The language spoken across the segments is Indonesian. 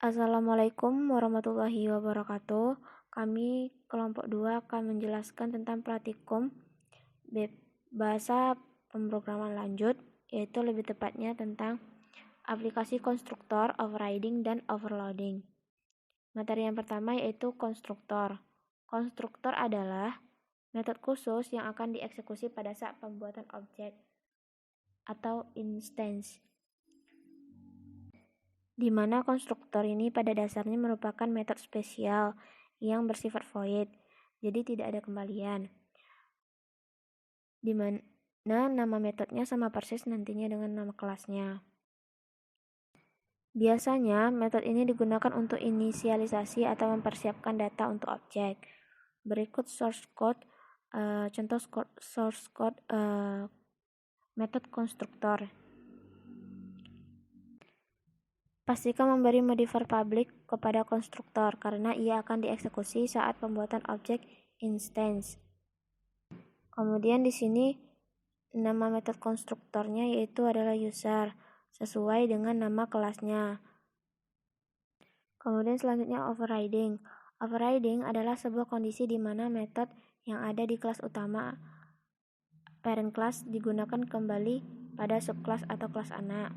Assalamualaikum warahmatullahi wabarakatuh. Kami kelompok 2 akan menjelaskan tentang praktikum bahasa pemrograman lanjut, yaitu lebih tepatnya tentang aplikasi konstruktor, overriding, dan overloading. Materi yang pertama yaitu konstruktor. Konstruktor adalah metode khusus yang akan dieksekusi pada saat pembuatan objek atau instance, di mana konstruktor ini pada dasarnya merupakan metode spesial yang bersifat void, jadi tidak ada kembalian, di mana nama metodenya sama persis nantinya dengan nama kelasnya. Biasanya, metode ini digunakan untuk inisialisasi atau mempersiapkan data untuk objek. Berikut contoh source code metode konstruktor. Pastikan memberi modifier public kepada konstruktor karena ia akan dieksekusi saat pembuatan objek instance. Kemudian di sini nama metode konstruktornya yaitu adalah user sesuai dengan nama kelasnya. Kemudian selanjutnya overriding. Overriding adalah sebuah kondisi di mana metode yang ada di kelas utama parent class digunakan kembali pada subclass atau kelas anak.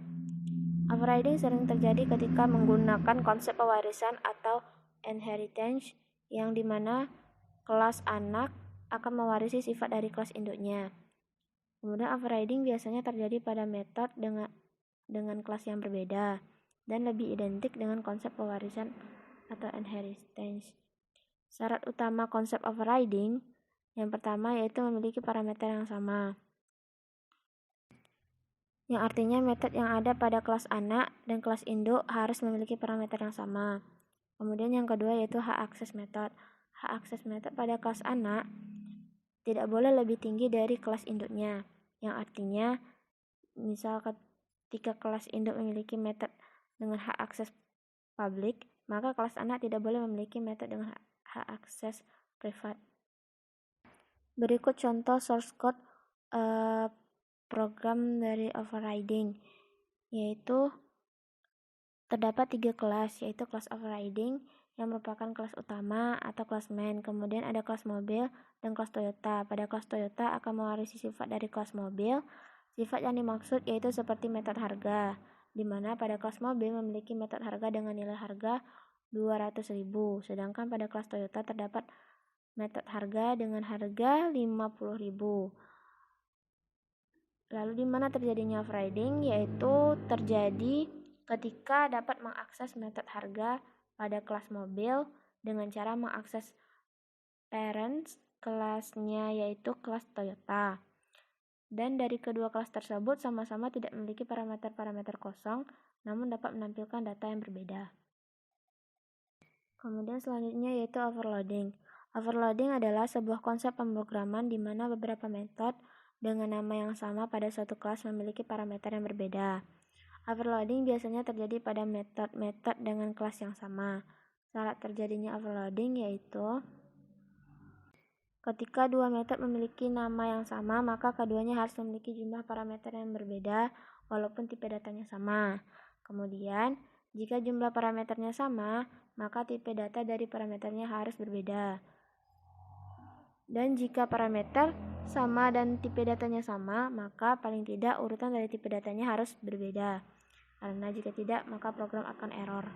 Overriding sering terjadi ketika menggunakan konsep pewarisan atau inheritance yang dimana kelas anak akan mewarisi sifat dari kelas induknya. Kemudian overriding biasanya terjadi pada metode dengan kelas yang berbeda dan lebih identik dengan konsep pewarisan atau inheritance. Syarat utama konsep overriding yang pertama yaitu memiliki parameter yang sama, yang artinya metode yang ada pada kelas anak dan kelas induk harus memiliki parameter yang sama. Kemudian yang kedua yaitu hak akses metode. Hak akses metode pada kelas anak tidak boleh lebih tinggi dari kelas induknya, yang artinya misal ketika kelas induk memiliki metode dengan hak akses public, maka kelas anak tidak boleh memiliki metode dengan hak akses privat. Berikut contoh source code program dari overriding, yaitu terdapat 3 kelas, yaitu kelas overriding yang merupakan kelas utama atau kelas main, kemudian ada kelas mobil dan kelas Toyota. Pada kelas Toyota akan mewarisi sifat dari kelas mobil. Sifat yang dimaksud yaitu seperti metode harga, di mana pada kelas mobil memiliki metode harga dengan nilai harga 200.000, sedangkan pada kelas Toyota terdapat metode harga dengan harga 50.000. Lalu di mana terjadinya overriding, yaitu terjadi ketika dapat mengakses metode harga pada kelas mobil dengan cara mengakses parent kelasnya yaitu kelas Toyota. Dan dari kedua kelas tersebut sama-sama tidak memiliki parameter-parameter kosong, namun dapat menampilkan data yang berbeda. Kemudian selanjutnya yaitu overloading. Overloading adalah sebuah konsep pemrograman di mana beberapa metode dengan nama yang sama pada suatu kelas memiliki parameter yang berbeda. Overloading biasanya terjadi pada metode-metode dengan kelas yang sama. Syarat terjadinya overloading yaitu ketika dua metode memiliki nama yang sama, maka keduanya harus memiliki jumlah parameter yang berbeda walaupun tipe datanya sama. Kemudian, jika jumlah parameternya sama, maka tipe data dari parameternya harus berbeda. Dan jika parameter sama dan tipe datanya sama, maka paling tidak urutan dari tipe datanya harus berbeda. Karena jika tidak, maka program akan error.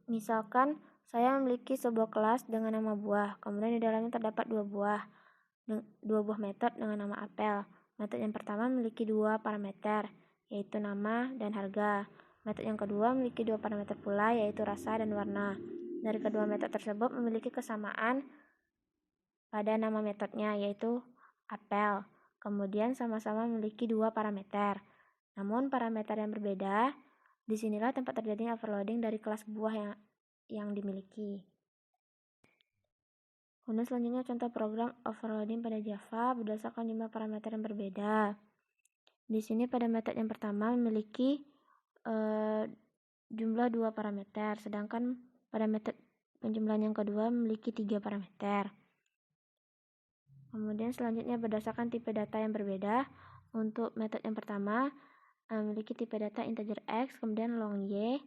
Misalkan saya memiliki sebuah kelas dengan nama buah, kemudian di dalamnya terdapat dua buah metode dengan nama apel. Metode yang pertama memiliki 2 parameter, yaitu nama dan harga. Metode yang kedua memiliki 2 parameter pula, yaitu rasa dan warna. Dari kedua metode tersebut memiliki kesamaan pada nama metodenya, yaitu apel. Kemudian sama-sama memiliki 2 parameter. Namun parameter yang berbeda, disinilah tempat terjadinya overloading dari kelas buah yang dimiliki. Kemudian selanjutnya contoh program overloading pada Java berdasarkan jumlah parameter yang berbeda. Di sini pada metode yang pertama memiliki jumlah 2 parameter, sedangkan pada metode penjumlahan yang kedua memiliki 3 parameter. Kemudian selanjutnya berdasarkan tipe data yang berbeda, untuk metode yang pertama memiliki tipe data integer x, kemudian long y.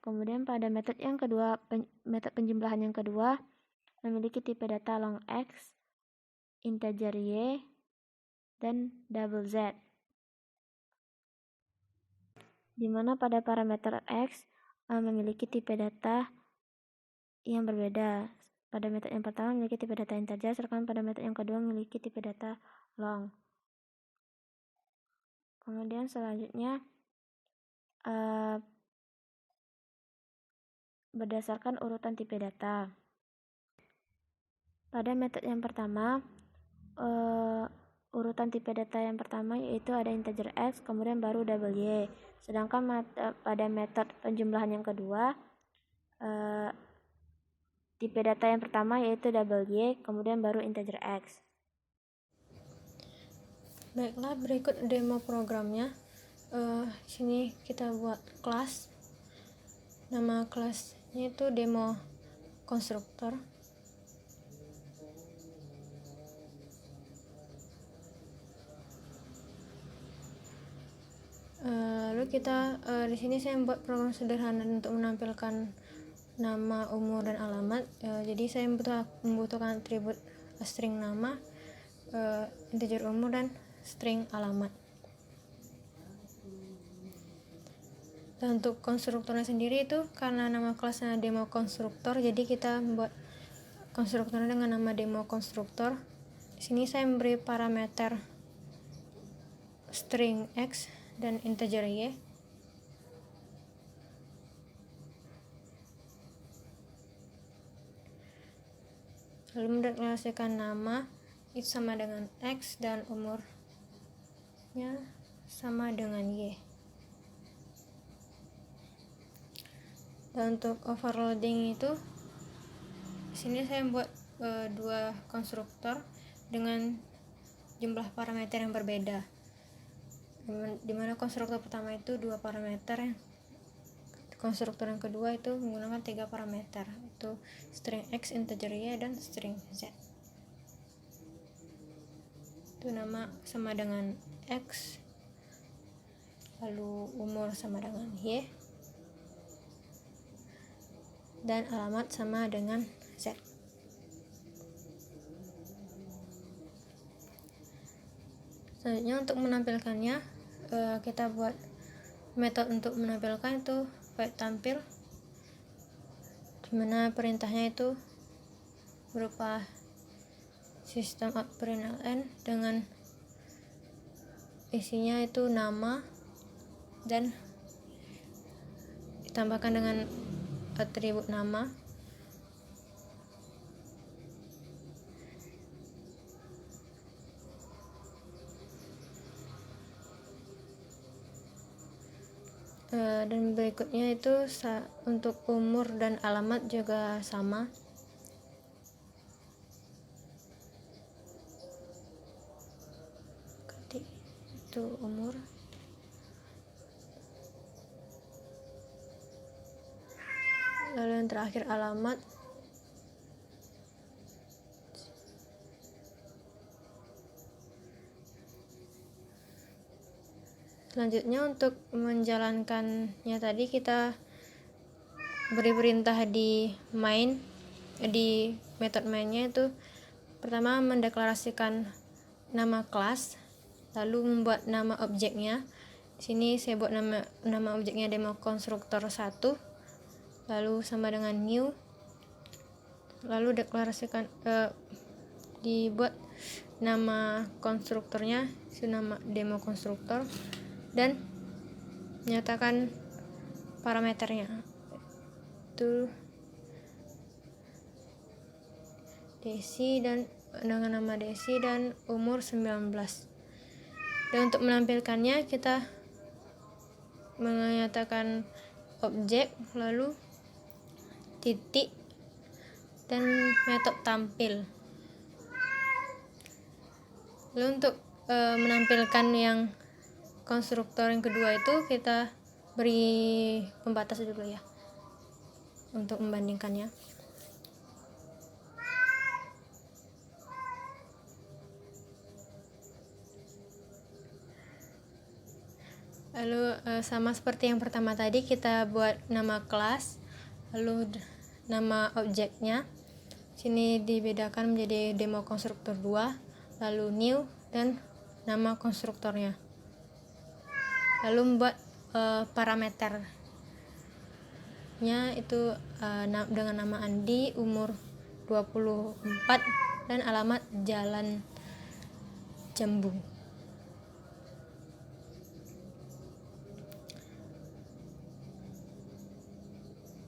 Kemudian pada metode yang kedua, metode penjumlahan yang kedua, memiliki tipe data long x, integer y, dan double z. Di mana pada parameter x memiliki tipe data yang berbeda. Pada metode yang pertama memiliki tipe data integer, sedangkan pada metode yang kedua memiliki tipe data long. Kemudian selanjutnya berdasarkan urutan tipe data. Pada metode yang pertama, urutan tipe data yang pertama yaitu ada integer x, kemudian baru double y. Sedangkan pada metode penjumlahan yang kedua, tipe data yang pertama yaitu double y, kemudian baru integer x. Baiklah, berikut demo programnya. Sini kita buat kelas. Nama kelasnya itu demo konstruktor. Lalu kita di sini saya membuat program sederhana untuk menampilkan nama, umur, dan alamat. Jadi saya membutuhkan atribut string nama, integer umur, dan string alamat. Dan untuk konstruktornya sendiri itu karena nama kelasnya demo konstruktor, jadi kita membuat konstruktornya dengan nama demo konstruktor. Di sini saya memberi parameter string x dan integer y. Lalu mendeklarasikan nama itu sama dengan x dan umurnya sama dengan y. Dan untuk overloading itu di sini saya membuat dua konstruktor dengan jumlah parameter yang berbeda, dimana konstruktor pertama itu 2 parameter, konstruktor yang kedua itu menggunakan 3 parameter, itu string x, integer y, dan string z. Itu nama sama dengan x, lalu umur sama dengan y, dan alamat sama dengan z. Selanjutnya untuk menampilkannya, kita buat metode untuk menampilkan itu void tampil, dimana perintahnya itu berupa system.println dengan isinya itu nama dan ditambahkan dengan atribut nama. Dan berikutnya itu untuk umur dan alamat juga sama. Itu umur. Lalu yang terakhir alamat. Selanjutnya untuk menjalankannya tadi kita beri perintah di main, di metode mainnya itu pertama mendeklarasikan nama kelas, lalu membuat nama objeknya. Di sini saya buat nama objeknya demo konstruktor 1, lalu sama dengan new, lalu deklarasikan dibuat nama konstruktornya itu nama demo konstruktor dan nyatakan parameternya itu Desi dan dengan nama Desi dan umur 19. Dan untuk menampilkannya kita menyatakan objek lalu titik dan metode tampil. Lalu untuk menampilkan yang konstruktor yang kedua itu kita beri pembatas dulu ya untuk membandingkannya. Lalu sama seperti yang pertama tadi, kita buat nama kelas, lalu nama objeknya. Sini dibedakan menjadi demo konstruktor 2, lalu new, dan nama konstruktornya. Lalu membuat parameternya itu dengan nama Andi, umur 24, dan alamat Jalan Jambu.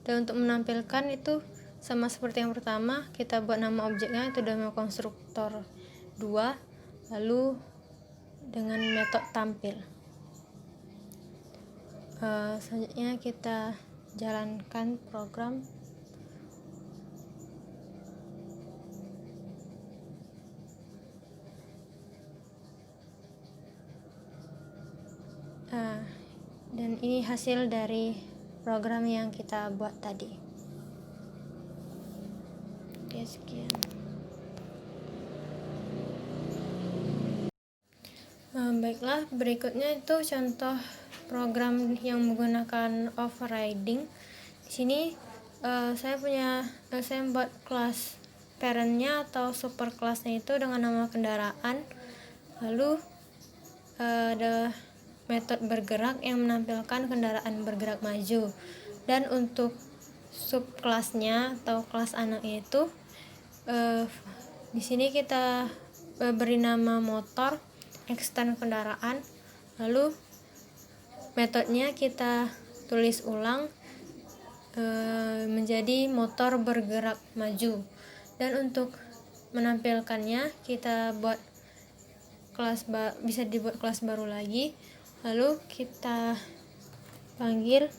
Dan untuk menampilkan itu sama seperti yang pertama, kita buat nama objeknya itu demo konstruktor 2, lalu dengan metode tampil. Selanjutnya kita jalankan program. Dan ini hasil dari program yang kita buat tadi. Oke, sekian. Baiklah, berikutnya itu contoh program yang menggunakan overriding. Di sini saya membuat kelas parentnya atau super kelasnya itu dengan nama kendaraan. Lalu ada metode bergerak yang menampilkan kendaraan bergerak maju. Dan untuk subkelasnya atau kelas anaknya itu di sini kita beri nama motor, extend kendaraan, lalu metodenya kita tulis ulang menjadi motor bergerak maju. Dan untuk menampilkannya kita buat bisa dibuat kelas baru lagi, lalu kita panggil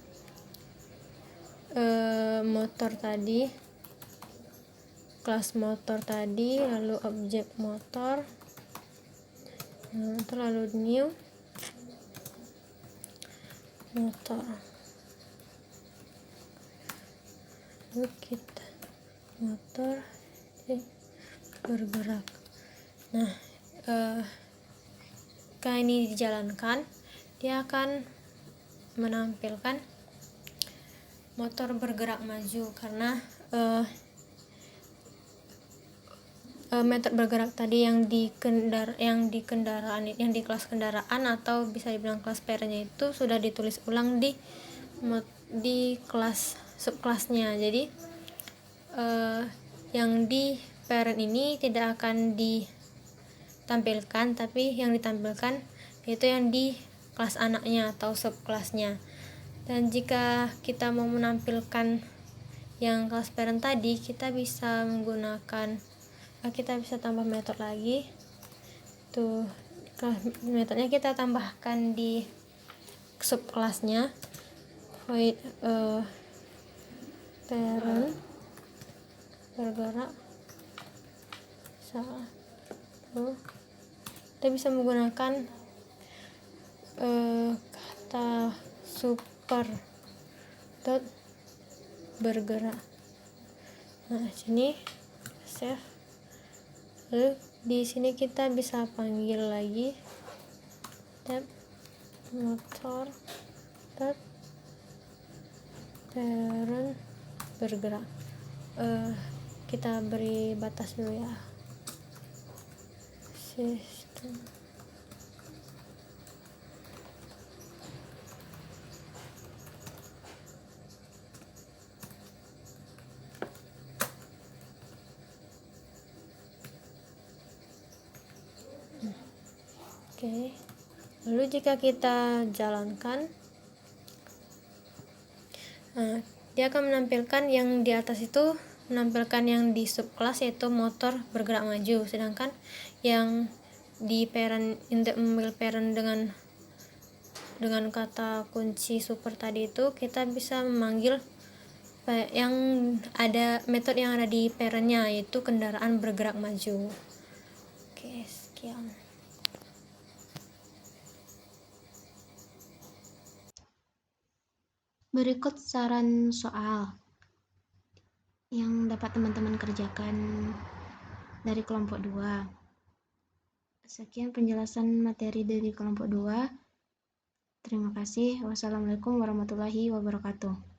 motor tadi, kelas motor tadi, lalu objek motor, lalu new motor, lalu kita motor bergerak. Nah, jika ini dijalankan, dia akan menampilkan motor bergerak maju karena metode bergerak tadi yang di kelas kendaraan atau bisa dibilang kelas parentnya itu sudah ditulis ulang di kelas subkelasnya. Jadi yang di parent ini tidak akan ditampilkan, tapi yang ditampilkan yaitu yang di kelas anaknya atau subkelasnya. Dan jika kita mau menampilkan yang kelas parent tadi, kita bisa tambah metode lagi. Tuh, metodenya kita tambahkan di subkelasnya, void parent bergerak. Kita bisa menggunakan kata super dot bergerak. Nah, sini save. Lalu di sini kita bisa panggil lagi tab motor dot parent bergerak. Kita beri batas dulu ya, sistem. Oke, lalu jika kita jalankan, dia akan menampilkan yang di atas itu menampilkan yang di subkelas yaitu motor bergerak maju, sedangkan yang di parent, untuk memilih parent dengan kata kunci super tadi itu kita bisa memanggil yang ada metode yang ada di parentnya yaitu kendaraan bergerak maju. Oke, sekian. Berikut saran soal yang dapat teman-teman kerjakan dari kelompok 2. Sekian penjelasan materi dari kelompok 2. Terima kasih. Wassalamualaikum warahmatullahi wabarakatuh.